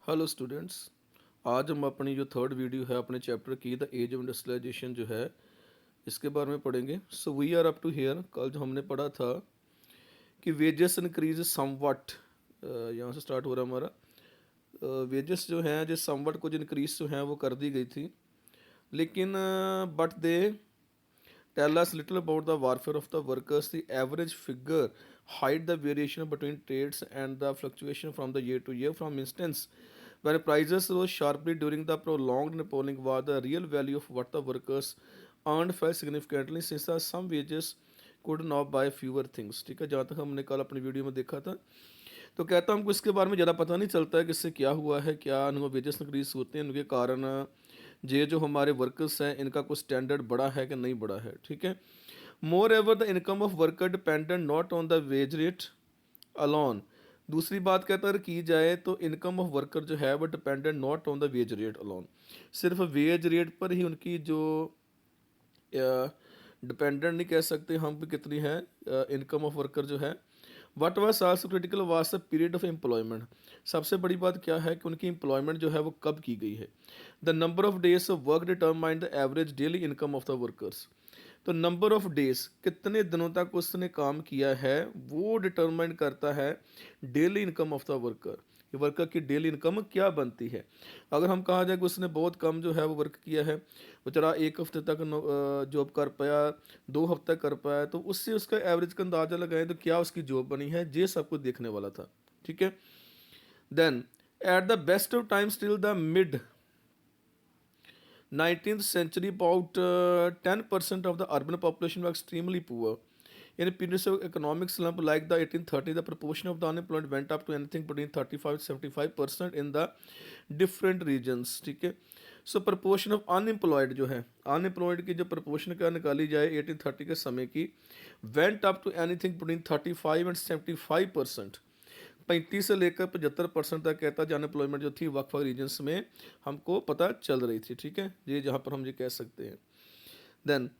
Hello students. आज हम अपनी जो थर्ड वीडियो है अपने चैप्टर की द एज ऑफ इंडस्ट्रियलाइजेशन जो है इसके बारे में पढ़ेंगे। So we are up to here. कल जो हमने पढ़ा था कि वेजेस इंक्रीज समवट, यहाँ से स्टार्ट हो रहा है हमारा। वेजेस जो हैं जो समवट कुछ इंक्रीज जो हैं वो कर दी गई थी, लेकिन but they tell us little about the warfare of the workers. The average figure hide the variation between trades and the fluctuation from the year to year. From instance, when prices rose sharply during the prolonged Napoleonic War, the real value of what the workers earned fell significantly since the some wages could now buy fewer things. ठीक है, जहाँ तक हमने कल अपनी video में देखा था, तो कहता हमको इसके बारे में ज़्यादा पता नहीं चलता है कि इससे क्या हुआ है, क्या उनको वेजेस इंक्रीज होते हैं, उनके कारण ये जो हमारे वर्कर्स हैं इनका कुछ स्टैंडर्ड बढ़ा है कि नहीं बढ़ा है। ठीक है, moreover the income of worker dependent not on the wage rate alone. दूसरी बात कहता है की जाए तो इनकम ऑफ वर्कर जो है वो dependent not on the wage rate alone, सिर्फ वेज रेट पर ही उनकी जो डिपेंडेंट नहीं कह सकते हम भी कितनी है इनकम ऑफ वर्कर जो है। What was also critical was the period of employment. सबसे बड़ी बात क्या है कि उनकी एम्प्लॉयमेंट जो है वो कब की गई है। The number of days of work determine the average daily income of the workers. तो नंबर ऑफ डेज कितने दिनों तक उसने काम किया है वो डिटरमाइन करता है daily income of the worker, worker की डेली इनकम क्या बनती है। अगर हम कहा जाए कि उसने बहुत कम जो है वो वर्क किया है, बेचारा एक हफ्ते तक जॉब कर पाया, 2 हफ्ते कर पाया, तो उससे उसका एवरेज का अंदाजा लगाएं तो क्या उसकी जॉब बनी है, ये सब कुछ देखने वाला था। ठीक है, then at the best of time still the mid 19th century, about 10% of the urban population were extremely poor. In periods of economic slump like the 1830, the proportion of the unemployed went up to anything between 35 to 75% in the different regions. ठीक है, सो proportion of unemployed जो है, unemployed की जो proportion क्या निकाली जाए 1830 के समय की, went up to anything between 35 and 75%। 35 से लेकर 75% तक कहता है अनएम्प्लॉयमेंट जो थी वक्फ रीजन्स में हमको पता चल रही थी। ठीक है, ये जहाँ पर हम ये कह सकते हैं। Then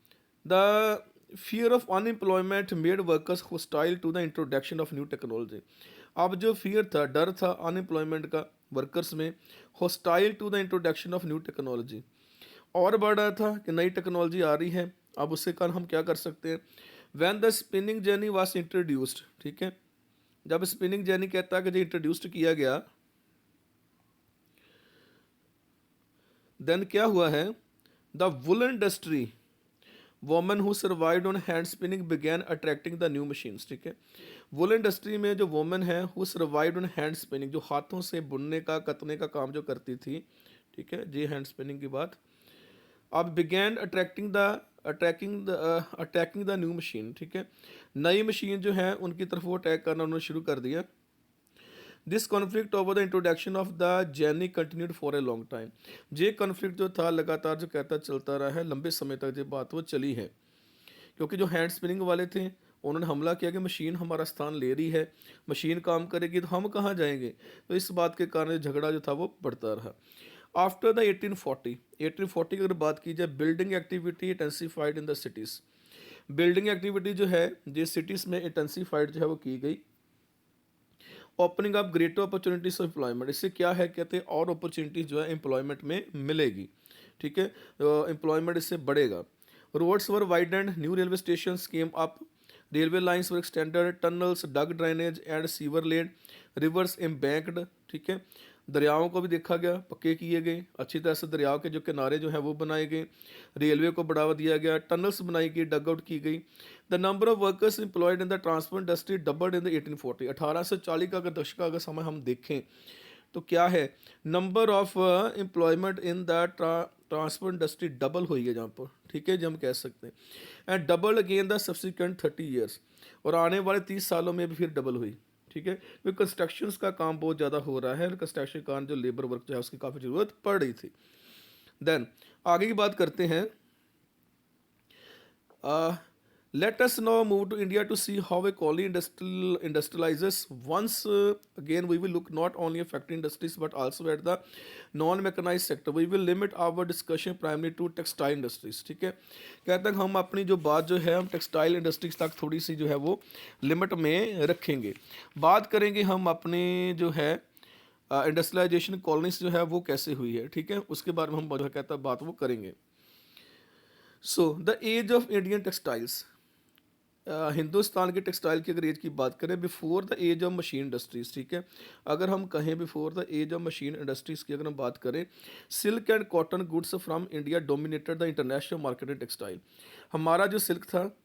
the fear of unemployment made workers hostile to the introduction of new technology. अब जो फियर था, डर था अनएम्प्लॉयमेंट का वर्कर्स में, hostile to the introduction of new technology, और बढ़ रहा था कि नई टेक्नोलॉजी आ रही है। अब उसके कारण हम क्या कर सकते हैं, when the spinning journey was introduced. ठीक है, जब स्पिनिंग जर्नी कहता है कि जो इंट्रोड्यूस्ड किया गया, देन क्या हुआ है, the woollen industry, women who survived on hand spinning began attracting the new machines. ठीक है, वुलन इंडस्ट्री में जो वोमेन है who survived on hand spinning, जो हाथों से बुनने का कतने का काम जो करती थी, ठीक है, ये हैंड स्पिनिंग की बात। अब began attacking the new machine. ठीक है, नई मशीन जो है उनकी तरफ वो अटैक करना उन्होंने शुरू कर दिया। This conflict over the introduction of the journey continued for a long time. ये कॉन्फ्लिक्ट जो था लगातार जो कहता चलता रहा है, लंबे समय तक ये बात वो चली है, क्योंकि जो हैंड स्पिनिंग वाले थे उन्होंने हमला किया कि मशीन हमारा स्थान ले रही है, मशीन काम करेगी तो हम कहाँ जाएंगे। तो इस बात के कारण झगड़ा जो था वो बढ़ता रहा। आफ्टर द 1840 की अगर बात की जाए, building activity intensified in the cities. Building activity जो है ये सिटीज़ में इंटेंसिफाइड जो है वो की गई। Opening up greater opportunities of employment, इससे क्या है कहते हैं और अपॉर्चुनिटीज जो है एम्प्लॉयमेंट में मिलेगी। ठीक है, एम्प्लॉयमेंट इससे बढ़ेगा। Roads were widened, new railway station came up, railway lines were extended, tunnels dug, drainage and sewer laid, rivers embanked. ठीक है, दरियाओं को भी देखा गया, पक्के किए गए, अच्छी तरह से दरियाओं के जो किनारे जो हैं वो बनाए गए, रेलवे को बढ़ावा दिया गया, टनल्स बनाई गई, डग आउट की गई। The number of workers employed in the transport industry doubled in the 1840। 1840 का अगर दशक का अगर समय हम देखें तो क्या है, number of employment in the transport industry double हुई है जहाँ पर। ठीक है, जो हम कह सकते हैं, and double again the subsequent 30 years, और आने वाले 30 सालों में भी फिर डबल हुई। ठीक है, क्योंकि कंस्ट्रक्शन का काम बहुत ज़्यादा हो रहा है, कंस्ट्रक्शन का जो लेबर वर्क जो है उसकी काफ़ी ज़रूरत पड़ रही थी। देन आगे की बात करते हैं। Let us now move to India to see how a colony industrializes. Once again, we will look not only at factory industries but also at the non-mechanized sector. We will limit our discussion primarily to textile industries. ठीक है, कहते हैं हम अपनी जो बात जो है हम टेक्सटाइल इंडस्ट्रीज तक थोड़ी सी जो है वो लिमिट में रखेंगे। बात करेंगे हम अपने जो है इंडस्ट्रियलाइजेशन कॉलोनीज जो है वो कैसे हुई है, ठीक है, उसके बारे में हम जो कहता बात वो करेंगे। So the age of Indian textiles, Hindustan के टेक्सटाइल की अगर एज की बात करें before the age of machine industries, ठीक है, अगर हम कहें before the age of machine industries की अगर हम बात करें, silk and cotton goods from India dominated the international market in textile. हमारा जो सिल्क था,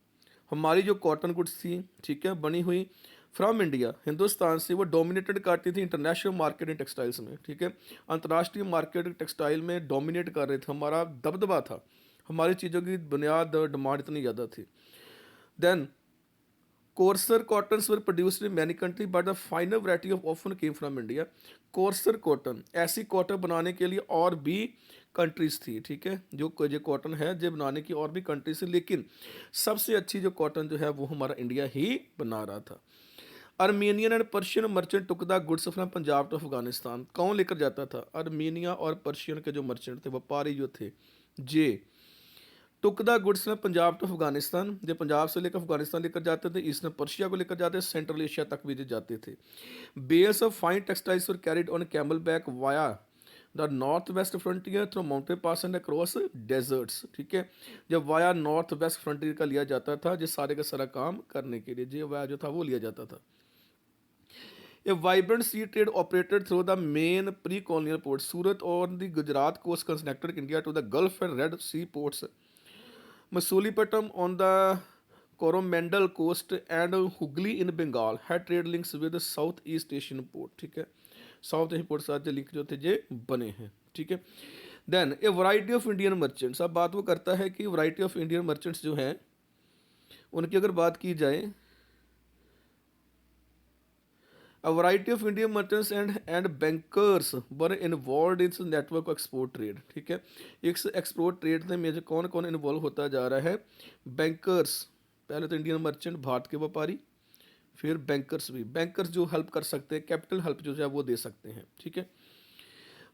हमारी जो कॉटन गुड्स थी, ठीक है, बनी हुई फ्रॉम इंडिया, हिंदुस्तान से, वो डोमिनेटेड करती थी इंटरनेशनल मार्केट इन टेक्सटाइल्स में, ठीक है, अंतर्राष्ट्रीय मार्केट टेक्सटाइल में डोमिनेट कर रहे थे, हमारा दबदबा था, हमारी चीज़ों की बुनियाद डिमांड इतनी ज़्यादा थी। Then coarser cottons were produced in many country but the final variety of often came from India. Coarser cotton, ऐसी कॉटन बनाने के लिए और भी कंट्रीज थी, ठीक है, जो कॉटन है जो बनाने की और भी कंट्रीज थी, लेकिन सबसे अच्छी जो कॉटन जो है वो हमारा इंडिया ही बना रहा था। Armenian and Persian merchant took the goods from Punjab to Afghanistan. कौन लेकर जाता था? आर्मीनिया और पर्शियन के जो मर्चेंट थे, व्यापारी जो थे, they took the goods from Punjab to Afghanistan, जो पंजाब से लेकर अफगानिस्तान लेकर जाते थे, ईस्टर्न पर्शिया को लेकर जाते थे, सेंट्रल एशिया तक भी जाते थे। Bales of fine textiles were carried on camel back via the north west frontier through mountain pass and across deserts, ठीक है, जब वाया नॉर्थ वेस्ट फ्रंटियर का लिया जाता था, जिस सारे का सारा काम करने के लिए जो वाया जो था वो लिया जाता था। A vibrant sea trade operated through the main pre-colonial ports. Surat on the Gujarat coast connected India to the Gulf and Red Sea ports. Masulipatam on the Coromandel coast and Hooghly in Bengal had trade links with the Southeast Asian port, ठीक है, south Asian port साथ जो link जो थे ये बने हैं, ठीक है। Then a variety of Indian merchants, अब बात वो करता है कि वैरायटी ऑफ इंडियन मर्चेंट्स जो हैं उनकी अगर बात की जाए, A variety of Indian merchants and bankers were involved in network of export trade, ठीक है, इस एक्सपोर्ट ट्रेड में जो कौन कौन इन्वॉल्व होता जा रहा है? बैंकर्स, पहले तो इंडियन मर्चेंट भारत के व्यापारी, फिर बैंकर्स भी, बैंकर्स जो हेल्प कर सकते हैं, कैपिटल हेल्प जो है वो दे सकते हैं, ठीक है।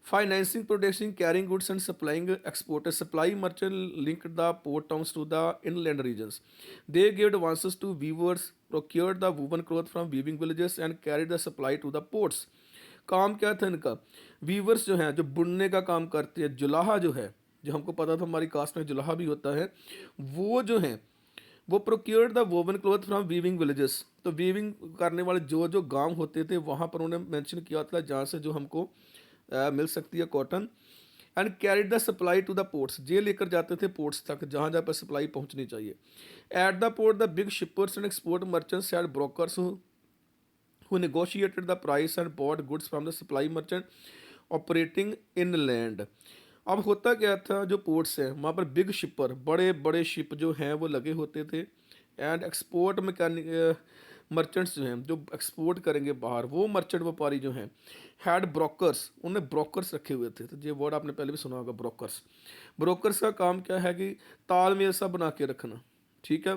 Financing, producing, carrying goods and supplying exporters. Supply merchant linked the port towns to the inland regions. They gave advances to weavers, procured the woven cloth from weaving villages and carried the supply to the ports. काम क्या था इनका? Viewers जो हैं, जो बुनने का काम करते हैं, जुलाहा जो है, जो हमको पता था हमारी कास्ट में जुलाहा भी होता है, वो जो हैं वो procured the woven cloth from weaving villages. तो वीविंग करने वाले जो जो गांव होते थे वहाँ पर उन्होंने मेंशन किया था जहाँ से जो हमको मिल सकती है cotton, and carried the supply to the ports, ये लेकर जाते थे पोर्ट्स तक जहाँ जहाँ पर सप्लाई पहुँचनी चाहिए। At the port the big shippers and export merchants and brokers who negotiated the price and bought goods from the supply merchant operating inland. अब होता क्या था, जो पोर्ट्स हैं वहाँ पर बिग शिपर, बड़े बड़े शिप जो हैं वो लगे होते थे, एंड एक्सपोर्ट मैकेनिक मर्चेंट्स जो हैं जो एक्सपोर्ट करेंगे बाहर, वो मर्चेंट व्यापारी जो हैं हैड ब्रोकर्स, उन्हें ब्रोकर्स रखे हुए थे। तो ये वर्ड आपने पहले भी सुना होगा, ब्रोकर्स। ब्रोकर्स का काम क्या है कि तालमेल सा बना के रखना, ठीक है,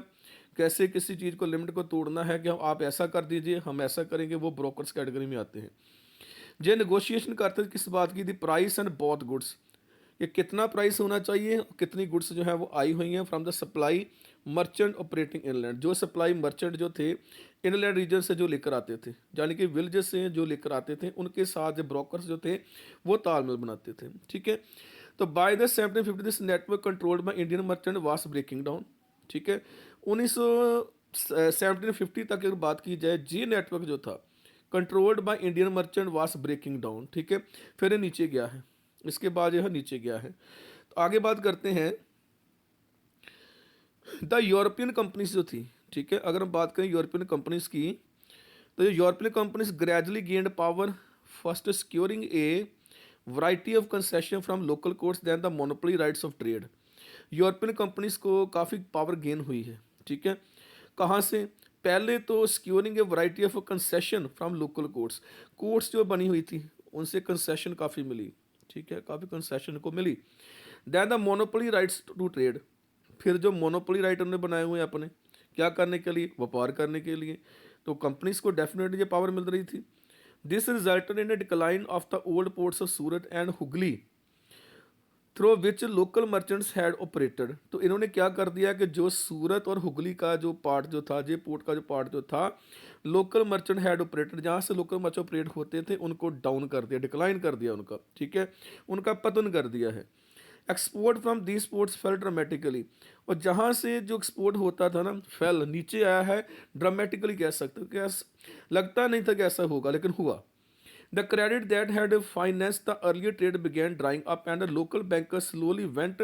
कैसे किसी चीज़ को लिमिट को तोड़ना है कि आप ऐसा कर दीजिए हम ऐसा करेंगे, वो ब्रोकर्स कैटेगरी में आते हैं। जो नेगोशिएशन करते थे किस बात की थी? प्राइस एंड बॉथ गुड्स, ये कितना प्राइस होना चाहिए, कितनी गुड्स जो है वो आई हुई हैं from the supply merchant operating inland, जो सप्लाई मर्चेंट जो थे इनलैंड रीजन से जो लेकर आते थे, यानी कि विलेजेस से जो लेकर आते थे, उनके साथ जो ब्रोकर्स जो थे वो तालमेल बनाते थे, ठीक है। तो by the 1750 this network controlled by Indian merchant was breaking down, ठीक है। 1750 तक अगर बात की जाए, जी नेटवर्क जो था कंट्रोल्ड बाय इंडियन मर्चेंट वास ब्रेकिंग डाउन, ठीक है, फिर ये नीचे गया है, इसके बाद यह नीचे गया है। तो आगे बात करते हैं द यूरोपियन कंपनीज जो थी, ठीक है, अगर हम बात करें यूरोपियन कंपनीज की, तो ये European companies gradually gained power, first securing a variety of concession from local courts then the monopoly rights of trade. European companies को काफ़ी पावर गेन हुई है, ठीक है, कहाँ से? पहले तो securing a variety of concession from local courts, courts जो बनी हुई थी उनसे कंसेशन काफ़ी मिली, ठीक है, काफ़ी कंसेशन को मिली। Then the monopoly rights to trade, फिर जो मोनोपोली राइट उन्होंने बनाए हुए हैं अपने, क्या करने के लिए? व्यापार करने के लिए। तो कंपनीज को डेफिनेटली ये पावर मिल रही थी। This resulted in A decline of the old ports of Surat and Hooghly through which local merchants had operated. तो इन्होंने क्या कर दिया कि जो सूरत और हुगली का जो पार्ट जो था, जे पोर्ट का जो पार्ट जो था, लोकल मर्चेंट हैड ऑपरेटेड, जहाँ से लोकल मर्चेंट ऑपरेट होते थे उनको डाउन कर दिया, डिक्लाइन कर दिया उनका, ठीक है, उनका पतन कर दिया है। Export from these ports fail dramatically, और जहाँ से जो एक्सपोर्ट होता था ना, फेल नीचे आया है, ड्रामेटिकली कह सकते हो, क्या लगता नहीं था कि ऐसा होगा लेकिन हुआ। The credit that had financed the earlier trade began drying up and the local bankers slowly went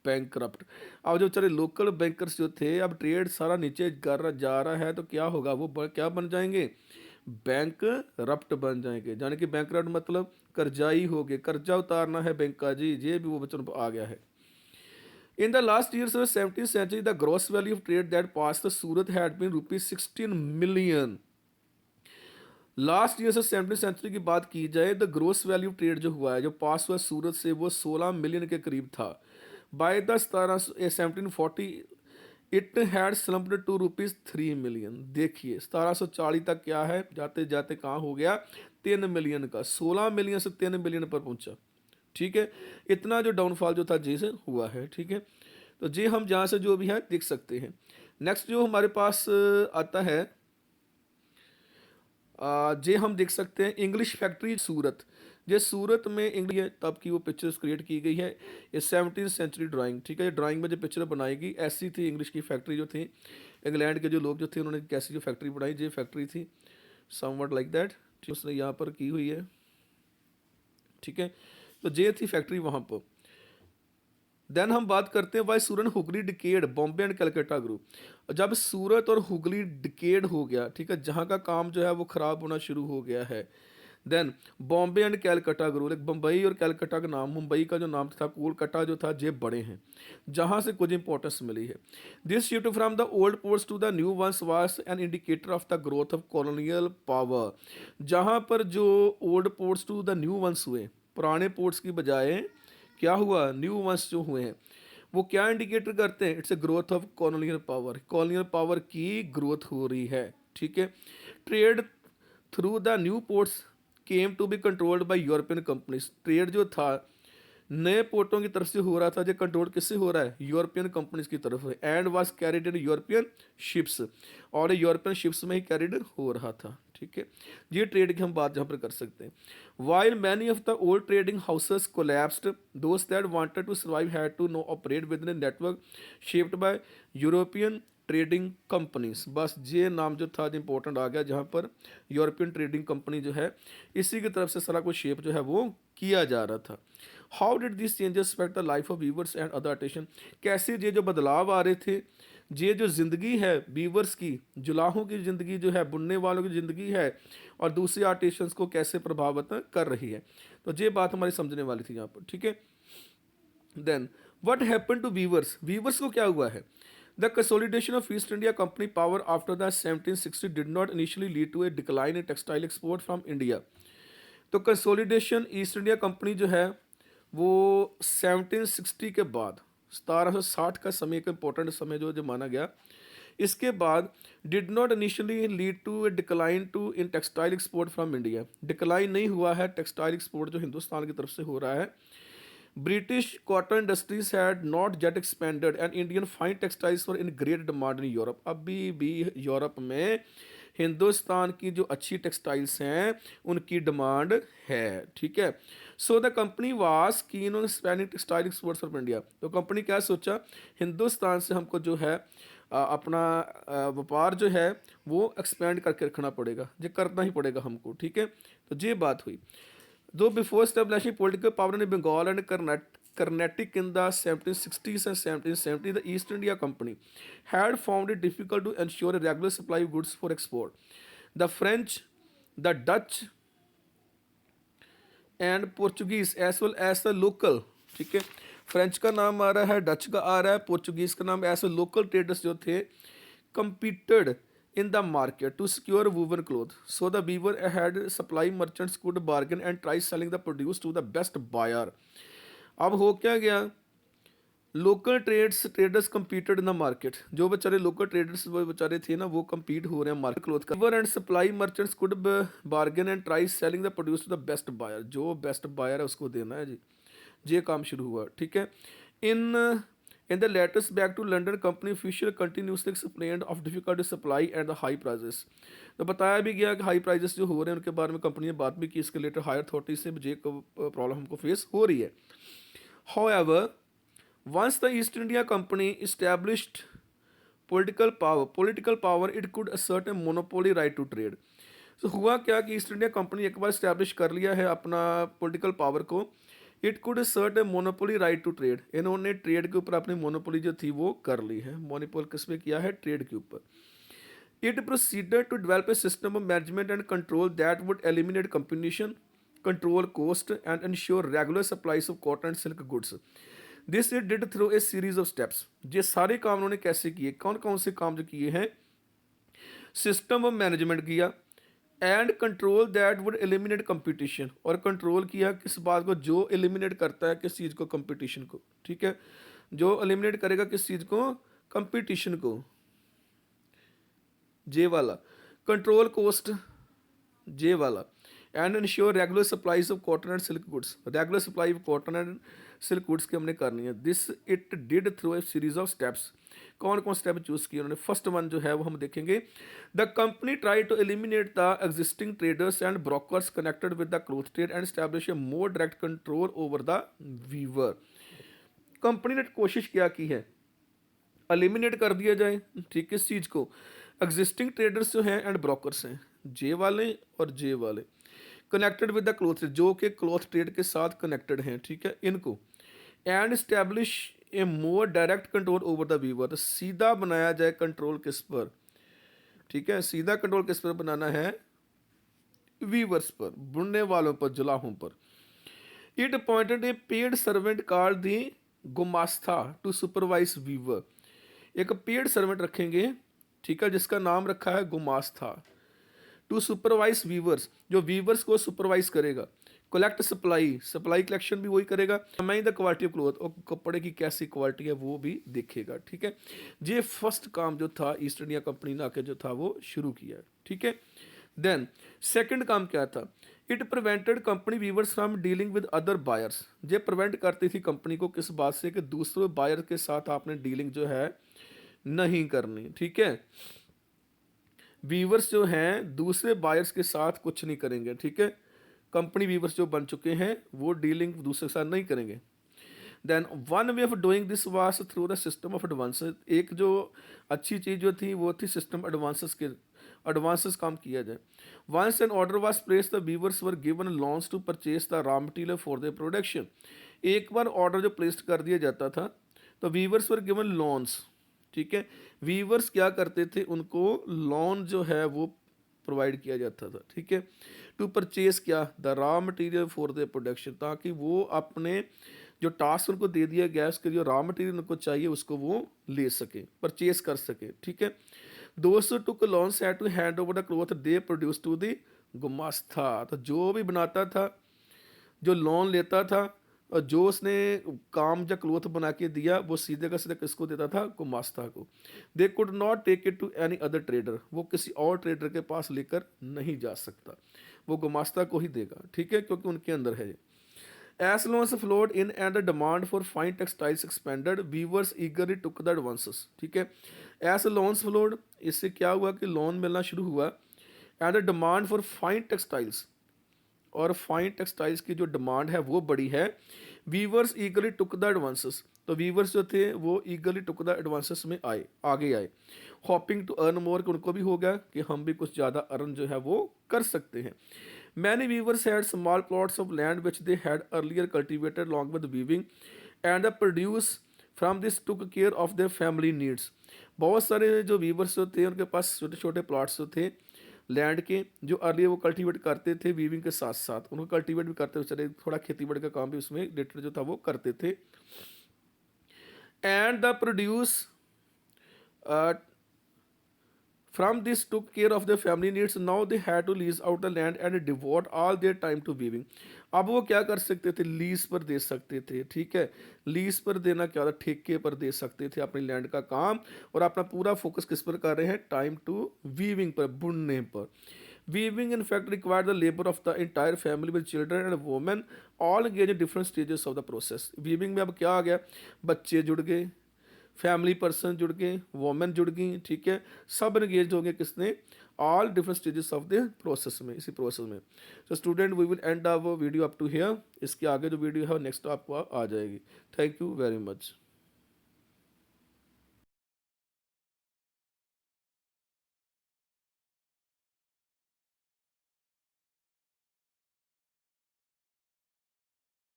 bankrupt। अब जो बेचारे लोकल बैंकर्स जो थे, अब ट्रेड सारा नीचे जा रहा है तो क्या होगा, वो क्या बन जाएंगे, बैंक रप्ट बन जाएंगे। यानी कि बैंक रप्ट मतलब कर्जाई हो गए, कर्जा उतारना है बैंक का जी, ये भी वो वचन आ गया है। In the last years of 17th century, the gross value of trade that passed the Surat had been rupees 16 million। Last year से 17th सेंचुरी की बात की जाए, द ग्रोस वैल्यू ट्रेड जो हुआ है, जो पास हुआ सूरत से, वो 16 मिलियन के करीब था। By the 1740 it had slumped to rupees 3 million. देखिए 1740 तक क्या है, जाते जाते कहाँ हो गया, 3 मिलियन का, 16 मिलियन से 3 मिलियन पर पहुंचा, ठीक है। इतना जो डाउनफॉल जो था जी से हुआ है, ठीक है। तो जी हम जहाँ से जो भी है देख सकते हैं। नेक्स्ट जो हमारे पास आता है, जे हम देख सकते हैं इंग्लिश फैक्ट्री सूरत। ये सूरत में इंग्लिश तब की वो पिक्चर्स क्रिएट की गई है, ये 17th सेंचुरी ड्राइंग, ठीक है। ये ड्राइंग में जो पिक्चर बनाएगी ऐसी थी, इंग्लिश की फैक्ट्री जो थी, इंग्लैंड के जो लोग जो थे उन्होंने कैसी जो फैक्ट्री बनाई, ये फैक्ट्री थी समवट लाइक दैट, ठीक, उसने यहाँ पर की हुई है, ठीक है। तो ये थी फैक्ट्री वहाँ पर। देन हम बात करते हैं why Surat Hugli decayed Bombay and Calcutta group. जब सूरत और हुगली डिकेड हो गया, ठीक है, जहाँ का काम जो है वो खराब होना शुरू हो गया है, then Bombay and Calcutta group, एक बम्बई और कैलकटा का नाम, मुंबई का जो नाम था, कोलकाता जो था, ये बड़े हैं, जहाँ से कुछ इंपॉर्टेंस मिली है। This shift from the old ports to the new ones was an indicator of the growth of colonial power. जहाँ पर जो old ports to the new ones हुए, पुराने पोर्ट्स की बजाय क्या हुआ, न्यू वंस जो हुए हैं, वो क्या इंडिकेटर करते हैं, it's a growth of colonial power, colonial power की ग्रोथ हो रही है, ठीक है। Trade through the new ports came to be controlled by European companies. Trade जो था नए पोर्टों की तरफ से हो रहा था, जो कंट्रोल किससे हो रहा है, यूरोपियन कंपनीज की तरफ है, and was carried in European ships, और यूरोपियन शिप्स में ही कैरिड हो रहा था, ठीक है। ये ट्रेड की हम बात यहाँ पर कर सकते हैं। While many of the old trading houses collapsed, those that wanted to survive had to no operate within network shaped by European trading companies. बस ये नाम जो था इंपॉर्टेंट आ गया, जहाँ पर यूरोपियन ट्रेडिंग कंपनी जो है, इसी की तरफ से सारा कुछ शेप जो है वो किया जा रहा था। How did this changes affect the life of viewers and other artisan. कैसे ये जो बदलाव आ रहे थे, ये जो ज़िंदगी है वीवर्स की, जुलाहों की ज़िंदगी जो है, बुनने वालों की ज़िंदगी है, और दूसरे आर्टिशंस को कैसे प्रभावित कर रही है। तो ये बात हमारी समझने वाली थी यहाँ पर, ठीक है। Then what happened to weavers, weavers को क्या हुआ है। The consolidation of East India Company power after the 1760 did not initially lead to a decline in textile export from India। तो कंसोलिडेशन ईस्ट इंडिया कंपनी जो है वो 1760 के बाद, 1760 का समय, एक इंपॉर्टेंट समय जो माना गया, इसके बाद did not initially lead to a decline to in textile export from India. Decline नहीं हुआ है टेक्सटाइल एक्सपोर्ट जो हिंदुस्तान की तरफ से हो रहा है। British cotton industries had not yet expanded and Indian fine textiles were in great demand in Europe। अभी भी यूरोप में हिंदुस्तान की जो अच्छी टेक्सटाइल्स हैं उनकी डिमांड है, ठीक है। So the company was keen on expanding textile exports from India. तो कंपनी क्या सोचा, हिंदुस्तान से हमको जो है अपना व्यापार जो है वो एक्सपेंड करके रखना पड़ेगा, ये करना ही पड़ेगा हमको, ठीक है। तो ये बात हुई। Though before establishing political power in Bengal and Carnatic in the 1760s and 1770s, the East India Company had found it difficult to ensure a regular supply of goods for export. The French, the Dutch, and Portuguese as well as the local, ठीक है, French का नाम आ रहा है, Dutch का आ रहा है, Portuguese का नाम, ऐसे लोकल ट्रेडर्स जो थे competed in the market to secure woven cloth. So the weaver had supply merchants could bargain and try selling the produce to the best buyer। अब हो क्या गया, local traders competed in the market, जो बेचारे local traders वो बेचारे थे ना, वो कम्पीट हो रहे हैं मार्केट क्लोथ का। Weaver and supply merchants could bargain and try selling the produce to the best buyer. जो बेस्ट बायर है उसको देना है जी, ये काम शुरू हुआ, ठीक है। In in the letters back to London company official continuously explained of difficult supply and the high prices. तो बताया भी गया कि हाई प्राइजेस जो हो रहे हैं उनके बारे में कंपनी ने बात भी की, इसके लेटर हायर अथॉरिटी से ये प्रॉब्लम हमको फेस हो रही है। However once the East India Company established political power, it could assert a monopoly right to trade। तो हुआ क्या कि ईस्ट इंडिया कंपनी एक बार इस्टेब्लिश कर लिया है अपना पॉलिटिकल पावर को, it could assert a monopoly right to trade, इन्होंने ट्रेड के ऊपर अपनी मोनोपोली जो थी वो कर ली है। मोनोपोल किस पे किया है? ट्रेड के ऊपर। It proceeded to develop a system of management and control that would eliminate competition, control cost and ensure regular supplies of cotton and silk goods. This it did through a series of steps. ये सारे काम उन्होंने कैसे किए? कौन कौन से काम जो किए हैं? सिस्टम ऑफ मैनेजमेंट किया, and control that would eliminate competition, और कंट्रोल किया किस बात को? जो एलिमिनेट करता है किस चीज़ को? कंपटीशन को, ठीक है। जो एलिमिनेट करेगा किस चीज़ को? कंपटीशन को, जे वाला। कंट्रोल कोस्ट, जे वाला। And ensure regular supplies of cotton and silk goods, regular supply of cotton and silk goods की हमने करनी है। This it did through a series of steps. कौन कौन स्टेप चूज किए उन्होंने? फर्स्ट वन जो है वो हम देखेंगे, the company try to eliminate the existing traders and brokers connected with the cloth trade and establish a more direct control over the weaver. Company ने कोशिश क्या की है? एलिमिनेट कर दिया जाए, ठीक, किस चीज़ को? एग्जिस्टिंग ट्रेडर्स जो हैं एंड ब्रोकर्स हैं, जे वाले और जे वाले, connected with the cloth trade, जो कि क्लोथ ट्रेड के साथ कनेक्टेड हैं, ठीक है, इनको। And establish a more direct control over the weaver, तो सीधा बनाया जाए कंट्रोल किस पर? ठीक है, सीधा कंट्रोल किस पर बनाना है? वीवर्स पर, बुनने वालों पर, जुलाहों पर। It appointed a paid servant called the gumashta to supervise weaver. एक पेड सर्वेंट रखेंगे, ठीक है, जिसका नाम रखा है गुमास्ता, टू सुपरवाइज वीवर्स, जो वीवर्स को सुपरवाइज करेगा। कलेक्ट सप्लाई, सप्लाई कलेक्शन भी वही करेगा। मैं द क्वालिटी ऑफ क्लोथ, और कपड़े की कैसी क्वालिटी है वो भी देखेगा, ठीक है। ये फर्स्ट काम जो था ईस्ट इंडिया कंपनी ने आके जो था वो शुरू किया, ठीक है। देन सेकंड काम क्या था? It prevented company weavers from dealing with other buyers. ये प्रिवेंट करती थी कंपनी को किस बात से? कि दूसरे बायर के साथ आपने डीलिंग जो है नहीं करनी, ठीक है। वीवर्स जो हैं दूसरे बायर्स के साथ कुछ नहीं करेंगे, ठीक है। कंपनी वीवर्स जो बन चुके हैं वो डीलिंग दूसरे के साथ नहीं करेंगे। Then one way of doing this was through the system of advances. एक जो अच्छी चीज़ जो थी वो थी सिस्टम एडवांसेस के, एडवांसेस काम किया जाए। Once an order was place the weavers were given loans to purchase the raw material for the production. एक बार ऑर्डर जो प्लेस कर दिया जाता था तो वीवर्स वर गिवन लोन्स, ठीक है। वीवर्स क्या करते थे? उनको लोन जो है वो प्रोवाइड किया जाता था, ठीक है। टू परचेज क्या? The raw material for the production, ताकि वो अपने जो टास्क उनको दे दिया गया उसके जो रॉ मटेरियल उनको चाहिए उसको वो ले सके, परचेज कर सके, ठीक है। दोस्तों took loans had to hand over the cloth they produce to the gumashta. तो जो भी बनाता था, जो लोन लेता था और जो उसने काम या क्लोथ बना के दिया वो सीधे का सीधा किसको देता था? गुमास्ता को। They could not take it to any other trader, वो किसी और ट्रेडर के पास लेकर नहीं जा सकता, वो गुमास्ता को ही देगा, ठीक है, क्योंकि उनके अंदर है। As loans flowed in and the demand for fine textiles expanded weavers eagerly took the advances, ठीक है। एज लोन्स फ्लोड, इससे क्या हुआ कि लोन मिलना शुरू हुआ, and the demand for fine textiles, और फाइन टेक्सटाइल्स की जो डिमांड है वो बड़ी है। Weavers eagerly took the advances, तो वीवर्स जो थे वो ईगरली टुक द एडवांसेस में आए, आगे आए। हॉपिंग टू अर्न मोर, उनको भी हो गया कि हम भी कुछ ज़्यादा अर्न जो है वो कर सकते हैं। Many weavers had small plots of land which they had earlier cultivated long with weaving and the produce from this took care of their family needs. बहुत सारे जो वीवर्स जो थे उनके पास छोटे छोटे प्लॉट्स जो थे लैंड के, जो अर्ली वो कल्टीवेट करते थे वीविंग के साथ साथ, उनको कल्टीवेट भी करते चले, थोड़ा खेती बाड़ी का काम भी उसमें रिलेटेड जो था वो करते थे। And the produce from this took care of their family needs. Now they had to lease out the land and devote all their time to weaving. अब वो क्या कर सकते थे? लीज पर दे सकते थे, ठीक है। लीज पर देना क्या होता? ठेके पर दे सकते थे अपनी लैंड का काम, और अपना पूरा फोकस किस पर कर रहे हैं? टाइम टू वीविंग पर, बुनने पर। Weaving in fact require the labor of the entire family with children and women all engage in different stages of the process. Weaving में अब क्या आ गया, बच्चे जुड़ गए, फैमिली पर्सन जुड़ गए, वोमेन जुड़ गई, ठीक है, सब एंगेज हो गए किसने, all different stages of the process में, इसी प्रोसेस में. तो student we will end our video up to here. इसके आगे जो वीडियो है नेक्स्ट आपको आ जाएगी. Thank you very much.